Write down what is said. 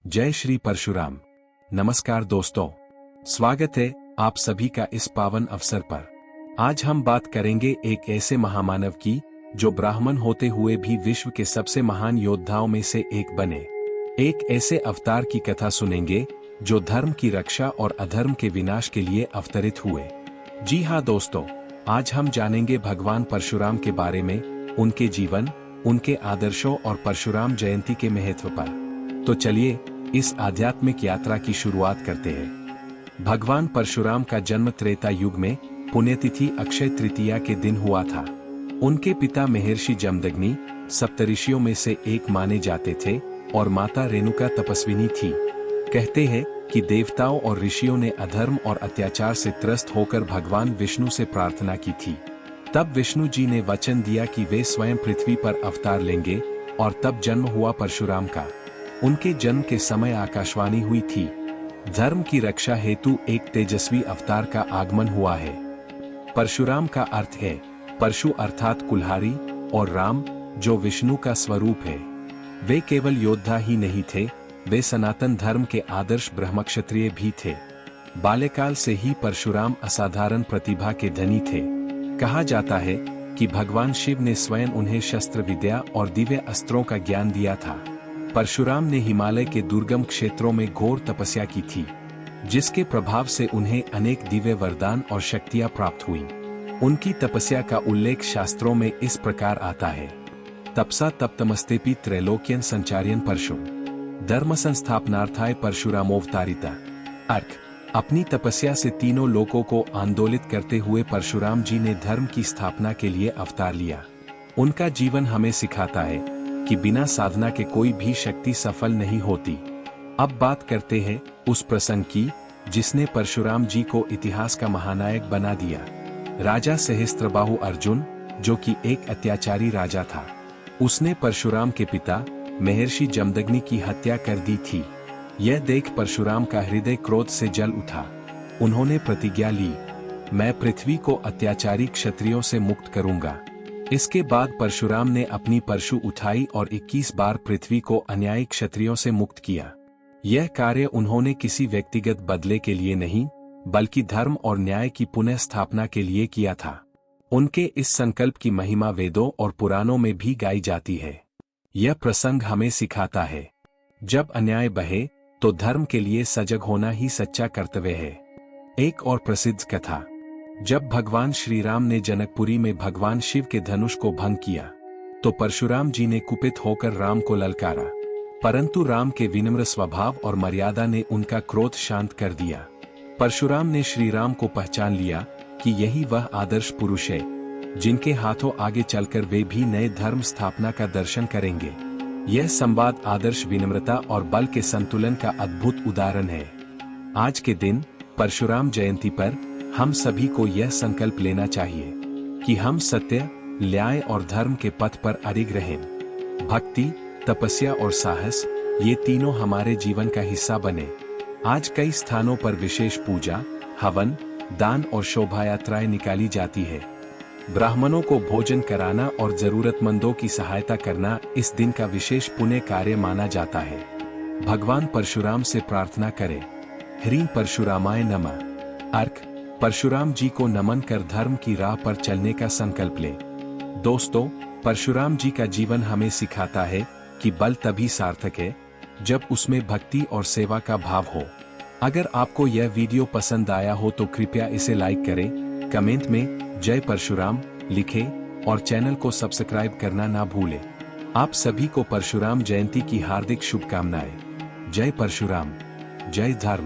जय श्री परशुराम। नमस्कार दोस्तों, स्वागत है आप सभी का इस पावन अवसर पर। आज हम बात करेंगे एक ऐसे महामानव की जो ब्राह्मण होते हुए भी विश्व के सबसे महान योद्धाओं में से एक बने। एक ऐसे अवतार की कथा सुनेंगे जो धर्म की रक्षा और अधर्म के विनाश के लिए अवतरित हुए। जी हाँ दोस्तों, आज हम जानेंगे भगवान परशुराम के बारे में, उनके जीवन, उनके आदर्शों और परशुराम जयंती के महत्व पर। तो चलिए इस आध्यात्मिक यात्रा की शुरुआत करते हैं। भगवान परशुराम का जन्म त्रेता युग में पुण्यतिथि अक्षय तृतीया के दिन हुआ था। उनके पिता महर्षि जमदग्नि सप्तऋषियों में से एक माने जाते थे और माता रेणुका तपस्विनी थी। कहते हैं कि देवताओं और ऋषियों ने अधर्म और अत्याचार से त्रस्त होकर भगवान विष्णु से प्रार्थना की थी। तब विष्णु जी ने वचन दिया कि वे स्वयं पृथ्वी पर अवतार लेंगे और तब जन्म हुआ परशुराम का। उनके जन्म के समय आकाशवाणी हुई थी, धर्म की रक्षा हेतु एक तेजस्वी अवतार का आगमन हुआ है। परशुराम का अर्थ है परशु अर्थात कुल्हाड़ी और राम जो विष्णु का स्वरूप है। वे केवल योद्धा ही नहीं थे, वे सनातन धर्म के आदर्श ब्रह्मक्षत्रिय भी थे। बाल्यकाल से ही परशुराम असाधारण प्रतिभा के धनी थे। कहा जाता है कि भगवान शिव ने स्वयं उन्हें शस्त्र विद्या और दिव्य अस्त्रों का ज्ञान दिया था। परशुराम ने हिमालय के दुर्गम क्षेत्रों में घोर तपस्या की थी, जिसके प्रभाव से उन्हें अनेक दिव्य वरदान और शक्तियां प्राप्त हुई। उनकी तपस्या का उल्लेख शास्त्रों में इस प्रकार आता है, तपसा तप्तमस्तेपि त्रैलोक्यन संचार्यन परशु धर्म संस्थापनार्थाय परशुरामोवतारिता। अर्थ, अपनी तपस्या से तीनों लोकों को आंदोलित करते हुए परशुराम जी ने धर्म की स्थापना के लिए अवतार लिया। उनका जीवन हमें सिखाता है कि बिना साधना के कोई भी शक्ति सफल नहीं होती। अब बात करते हैं उस प्रसंग की जिसने परशुराम जी को इतिहास का महानायक बना दिया। राजा सहस्त्रबाहु अर्जुन, जो कि एक अत्याचारी राजा था, उसने परशुराम के पिता महर्षि जमदग्नि की हत्या कर दी थी। यह देख परशुराम का हृदय क्रोध से जल उठा। उन्होंने प्रतिज्ञा ली, मैं पृथ्वी को अत्याचारी क्षत्रियों से मुक्त करूंगा। इसके बाद परशुराम ने अपनी परशु उठाई और 21 बार पृथ्वी को अन्यायी क्षत्रियों से मुक्त किया। यह कार्य उन्होंने किसी व्यक्तिगत बदले के लिए नहीं, बल्कि धर्म और न्याय की पुनः स्थापना के लिए किया था। उनके इस संकल्प की महिमा वेदों और पुराणों में भी गाई जाती है। यह प्रसंग हमें सिखाता है, जब अन्याय बहे तो धर्म के लिए सजग होना ही सच्चा कर्तव्य है। एक और प्रसिद्ध कथा, जब भगवान श्री राम ने जनकपुरी में भगवान शिव के धनुष को भंग किया तो परशुराम जी ने कुपित होकर राम को ललकारा, परंतु राम के विनम्र स्वभाव और मर्यादा ने उनका क्रोध शांत कर दिया। परशुराम ने श्री राम को पहचान लिया कि यही वह आदर्श पुरुष है जिनके हाथों आगे चलकर वे भी नए धर्म स्थापना का दर्शन करेंगे। यह संवाद आदर्श विनम्रता और बल के संतुलन का अद्भुत उदाहरण है। आज के दिन परशुराम जयंती पर हम सभी को यह संकल्प लेना चाहिए कि हम सत्य, न्याय और धर्म के पथ पर अडिग रहें। भक्ति, तपस्या और साहस, ये तीनों हमारे जीवन का हिस्सा बने। आज कई स्थानों पर विशेष पूजा, हवन, दान और शोभा यात्राएं निकाली जाती है। ब्राह्मणों को भोजन कराना और जरूरतमंदों की सहायता करना इस दिन का विशेष पुण्य कार्य माना जाता है। भगवान परशुराम से प्रार्थना करें, ह्रीं परशुरामाय नमः। अर्घ, परशुराम जी को नमन कर धर्म की राह पर चलने का संकल्प ले। दोस्तों, परशुराम जी का जीवन हमें सिखाता है कि बल तभी सार्थक है जब उसमें भक्ति और सेवा का भाव हो। अगर आपको यह वीडियो पसंद आया हो तो कृपया इसे लाइक करें, कमेंट में जय परशुराम लिखें और चैनल को सब्सक्राइब करना ना भूलें। आप सभी को परशुराम जयंती की हार्दिक शुभकामनाएं। जय परशुराम, जय धर्म।